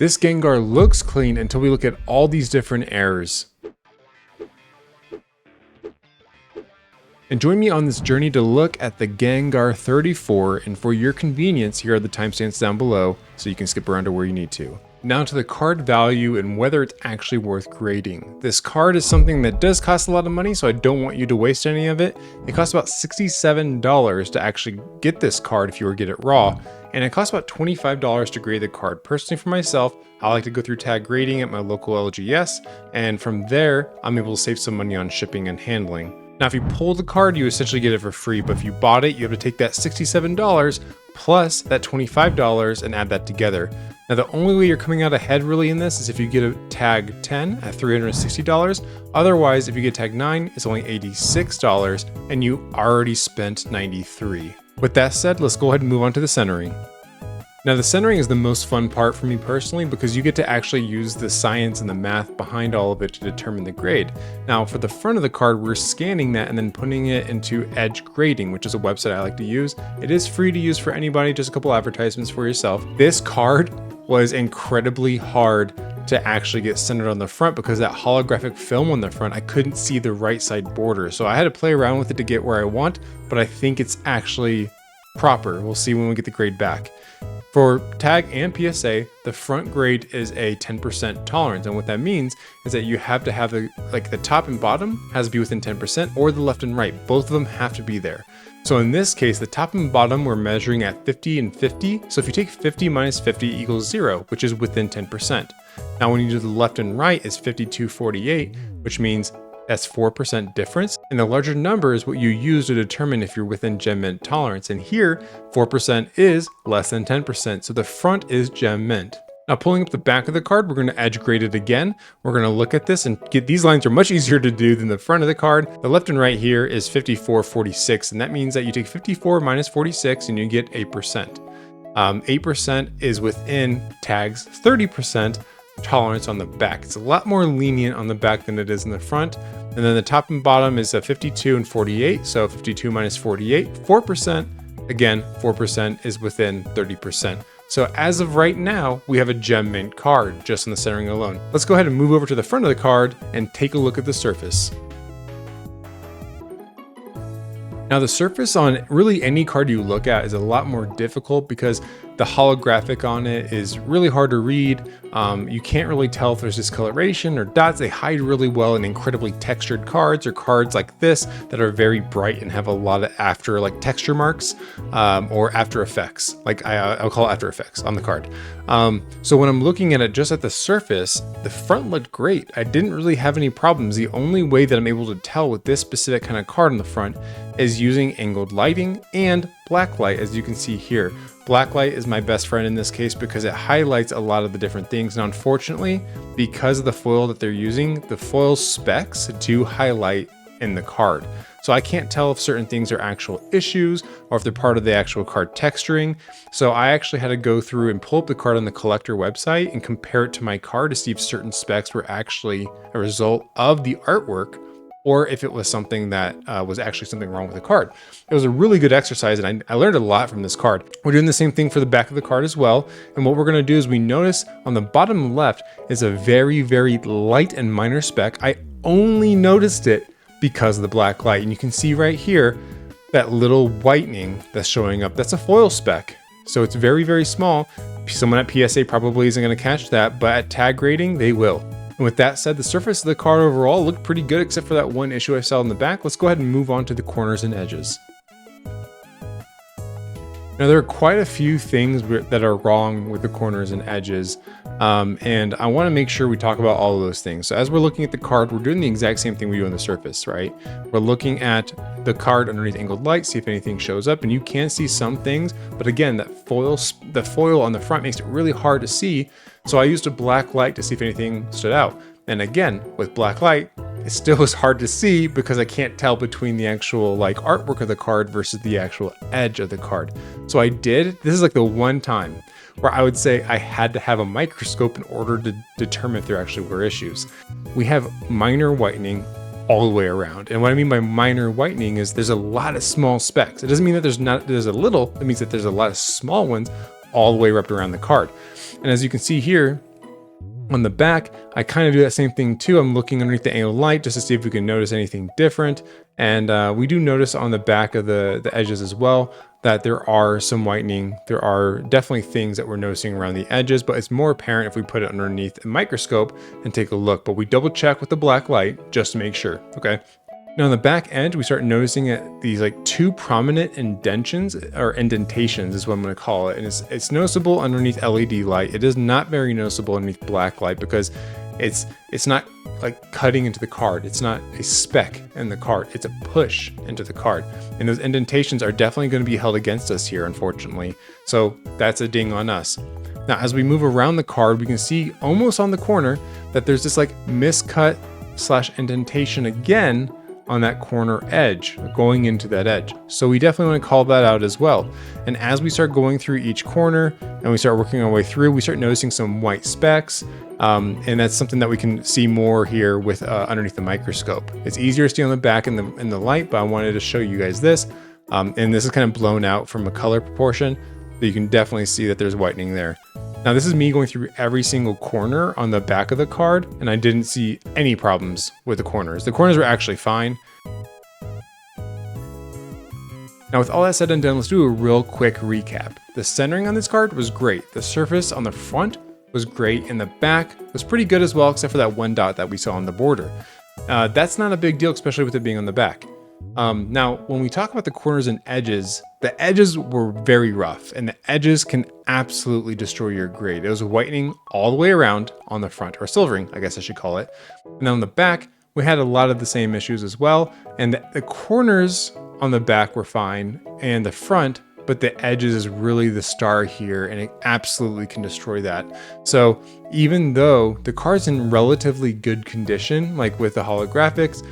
This Gengar looks clean until we look at all these different errors. And join me on this journey to look at the Gengar 34, and for your convenience, here are the timestamps down below so you can skip around to where you need to. Now to the card value and whether it's actually worth grading. This card is something that does cost a lot of money, so I don't want you to waste any of it. It costs about $67 to actually get this card if you were to get it raw, and it costs about $25 to grade the card. Personally for myself, I like to go through TAGGrading at my local LGS, and from there, I'm able to save some money on shipping and handling. Now, if you pull the card, you essentially get it for free, but if you bought it, you have to take that $67 plus that $25 and add that together. Now, the only way you're coming out ahead really in this is if you get a tag 10 at $360. Otherwise, if you get tag 9, it's only $86 and you already spent $93. With that said, let's go ahead and move on to the centering. Now, the centering is the most fun part for me personally because you get to actually use the science and the math behind all of it to determine the grade. Now, for the front of the card, we're scanning that and then putting it into DegreeGrading, which is a website I like to use. It is free to use for anybody, just a couple advertisements for yourself. This card was incredibly hard to actually get centered on the front because that holographic film on the front, I couldn't see the right side border. So I had to play around with it to get where I want, but I think it's actually proper. We'll see when we get the grade back. For tag and PSA, the front grade is a 10% tolerance, and what that means is that you have to have the top and bottom has to be within 10%, or the left and right. Both of them have to be there. So in this case, the top and bottom we're measuring at 50 and 50. So if you take 50 minus 50 equals 0, which is within 10%. Now when you do the left and right is 52/48, which means that's 4% difference, and the larger number is what you use to determine if you're within gem mint tolerance, and here 4% is less than 10%, so the front is gem mint. Now pulling up the back of the card, we're going to edge grade it again. We're going to look at this and get these lines are much easier to do than the front of the card. The left and right here is 54/46, and that means that you take 54 minus 46 and you get 8%. 8% is within tag's 30% tolerance on the back. It's a lot more lenient on the back than it is in the front. And then the top and bottom is a 52 and 48. So 52 minus 48, 4%. Again, 4% is within 30%. So as of right now, we have a gem mint card just on the centering alone. Let's go ahead and move over to the front of the card and take a look at the surface. Now the surface on really any card you look at is a lot more difficult because the holographic on it is really hard to read. You can't really tell if there's discoloration or dots. They hide really well in incredibly textured cards or cards like this that are very bright and have a lot of texture marks or after effects. I'll call it after effects on the card. So when I'm looking at it just at the surface, the front looked great. I didn't really have any problems. The only way that I'm able to tell with this specific kind of card on the front is using angled lighting and black light, as you can see here. Black light is my best friend in this case because it highlights a lot of the different things. And unfortunately, because of the foil that they're using, the foil specs do highlight in the card. So I can't tell if certain things are actual issues or if they're part of the actual card texturing. So I actually had to go through and pull up the card on the collector website and compare it to my card to see if certain specs were actually a result of the artwork or if it was something that was actually something wrong with the card. It was a really good exercise and I learned a lot from this card. We're doing the same thing for the back of the card as well. And what we're gonna do is we notice on the bottom left is a very, very light and minor speck. I only noticed it because of the black light. And you can see right here, that little whitening that's showing up, that's a foil speck. So it's very, very small. Someone at PSA probably isn't gonna catch that, but at TAGGrading, they will. And with that said, the surface of the card overall looked pretty good except for that one issue I saw in the back. Let's go ahead and move on to the corners and edges. Now there are quite a few things that are wrong with the corners and edges, and I want to make sure we talk about all of those things. So as we're looking at the card, we're doing the exact same thing we do on the surface, right? We're looking at the card underneath angled light, see if anything shows up, and you can see some things, but again, the foil on the front makes it really hard to see. So I used a black light to see if anything stood out. And again, with black light, it still is hard to see because I can't tell between the actual artwork of the card versus the actual edge of the card. So this is the one time where I would say I had to have a microscope in order to determine if there actually were issues. We have minor whitening all the way around. And what I mean by minor whitening is there's a lot of small specks. It doesn't mean that there's a little, it means that there's a lot of small ones all the way wrapped around the card. And as you can see here, On the back, I kind of do that same thing too. I'm looking underneath the angled light just to see if we can notice anything different. And we do notice on the back of the edges as well that there are some whitening. There are definitely things that we're noticing around the edges, but it's more apparent if we put it underneath a microscope and take a look. But we double check with the black light just to make sure, okay? Now on the back edge, we start noticing these like two prominent indentations, or indentations is what I'm going to call it. And it's noticeable underneath LED light. It is not very noticeable underneath black light because it's not like cutting into the card. It's not a speck in the card. It's a push into the card. And those indentations are definitely going to be held against us here, unfortunately. So that's a ding on us. Now, as we move around the card, we can see almost on the corner that there's this like miscut / indentation again on that corner edge, going into that edge. So we definitely want to call that out as well. And as we start going through each corner and we start working our way through, we start noticing some white specks. And that's something that we can see more here with underneath the microscope. It's easier to see on the back in the light, but I wanted to show you guys this. And this is kind of blown out from a color proportion, but you can definitely see that there's whitening there. Now this is me going through every single corner on the back of the card, and I didn't see any problems with the corners. The corners were actually fine. Now with all that said and done, let's do a real quick recap. The centering on this card was great. The surface on the front was great, and the back was pretty good as well, except for that one dot that we saw on the border. That's not a big deal, especially with it being on the back. Now, when we talk about the corners and edges, the edges were very rough, and the edges can absolutely destroy your grade. It was whitening all the way around on the front, or silvering, I guess I should call it. And then on the back, we had a lot of the same issues as well, and the corners on the back were fine, and the front, but the edges is really the star here, and it absolutely can destroy that. So even though the card's in relatively good condition, like with the holographics,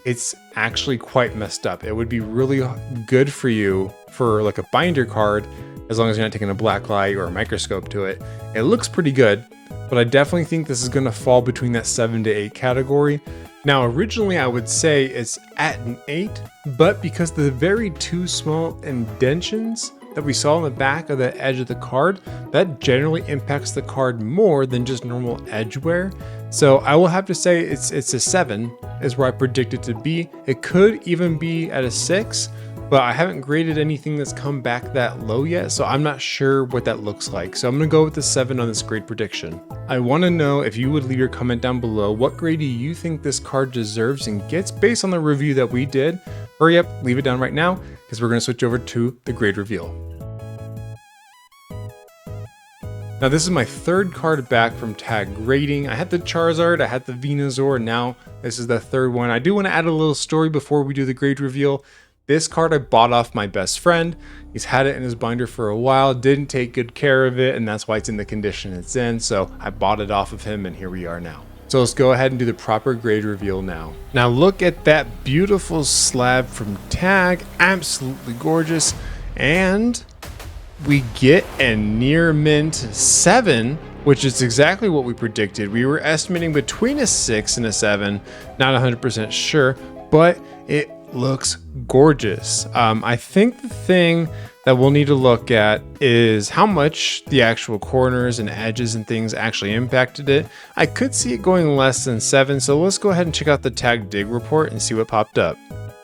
it's actually quite messed up. It would be really good for you for like a binder card, as long as you're not taking a black light or a microscope to it. It looks pretty good, but I definitely think this is gonna fall between that 7 to 8 category. Now, originally I would say it's at an 8, but because the very two small indentions that we saw on the back of the edge of the card, that generally impacts the card more than just normal edge wear. So I will have to say it's a 7 is where I predict it to be. It could even be at a 6, but I haven't graded anything that's come back that low yet, so I'm not sure what that looks like. So I'm gonna go with the 7 on this grade prediction. I wanna know if you would leave your comment down below, what grade do you think this card deserves and gets based on the review that we did? Hurry up, leave it down right now, because we're gonna switch over to the grade reveal. Now this is my third card back from TAGGrading. I had the Charizard, I had the Venusaur, and now this is the third one. I do want to add a little story before we do the grade reveal. This card I bought off my best friend. He's had it in his binder for a while, didn't take good care of it, and that's why it's in the condition it's in. So I bought it off of him, and here we are now. So let's go ahead and do the proper grade reveal now. Now look at that beautiful slab from Tag, absolutely gorgeous. And we get a near mint 7, which is exactly what we predicted. We were estimating between a 6 and a 7, not 100% sure, but it looks gorgeous. I think the thing that we'll need to look at is how much the actual corners and edges and things actually impacted it. I could see it going less than 7, so let's go ahead and check out the TAGGrading report and see what popped up.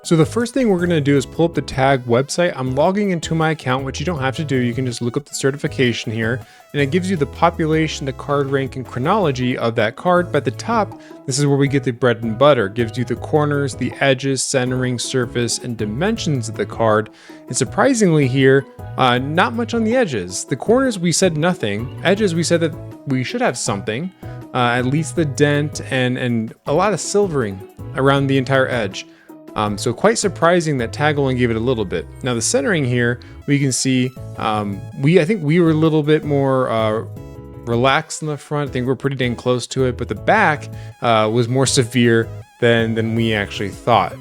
So the first thing we're going to do is pull up the Tag website. I'm logging into my account, which you don't have to do. You can just look up the certification here, and it gives you the population, the card rank, and chronology of that card. But at the top, this is where we get the bread and butter. It gives you the corners, the edges, centering, surface, and dimensions of the card. And surprisingly here, not much on the edges. The corners, we said nothing. Edges, we said that we should have something, at least the dent and a lot of silvering around the entire edge. So quite surprising that Tag only gave it a little bit. Now the centering here, we can see, I think we were a little bit more relaxed in the front. I think we're pretty dang close to it, but the back was more severe than we actually thought.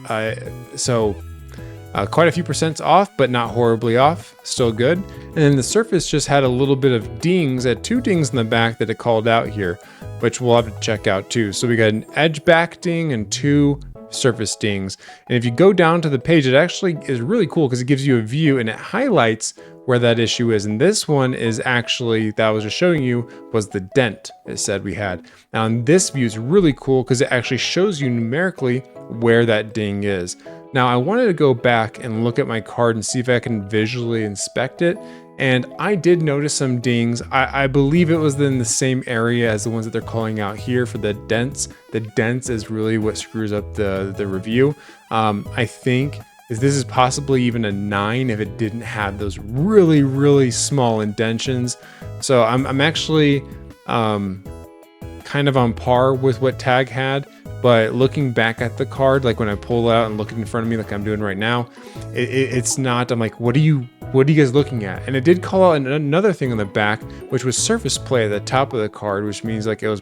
So quite a few percents off, but not horribly off, still good. And then the surface just had a little bit of dings, at 2 dings in the back that it called out here, which we'll have to check out too. So we got an edge back ding and 2 surface dings. And if you go down to the page, it actually is really cool because it gives you a view and it highlights where that issue is. And this one is actually, that I was just showing you, was the dent it said we had. Now in this view is really cool because it actually shows you numerically where that ding is. Now I wanted to go back and look at my card and see if I can visually inspect it. And I did notice some dings. I believe it was in the same area as the ones that they're calling out here for the dents. The dents is really what screws up the review. I think this is possibly even a 9 if it didn't have those really, really small indentions. So I'm actually kind of on par with what Tag had. But looking back at the card, like when I pull it out and look it in front of me like I'm doing right now, it's not, I'm like, what are you guys looking at? And it did call out another thing on the back, which was surface play at the top of the card, which means like it was,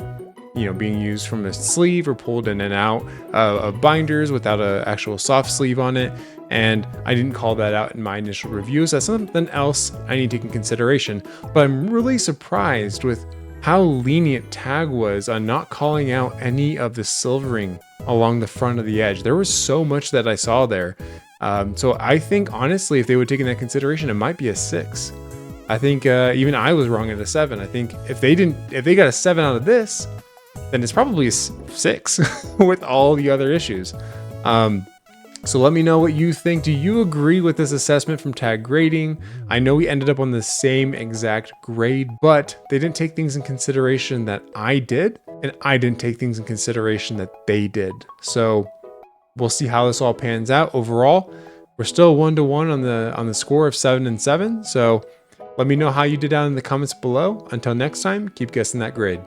you know, being used from a sleeve or pulled in and out of binders without an actual soft sleeve on it. And I didn't call that out in my initial review, so that's something else I need to take in consideration. But I'm really surprised with how lenient Tag was on not calling out any of the silvering along the front of the edge. There was so much that I saw there. So I think honestly, if they would take in that consideration, it might be a 6. I think even I was wrong at a 7. I think if they got a 7 out of this, then it's probably a 6 with all the other issues. So let me know what you think. Do you agree with this assessment from TAGGrading? I know we ended up on the same exact grade, but they didn't take things in consideration that I did, and I didn't take things in consideration that they did. So we'll see how this all pans out. Overall, we're still 1-1 on the score of 7 and 7. So let me know how you did down in the comments below. Until next time, keep guessing that grade.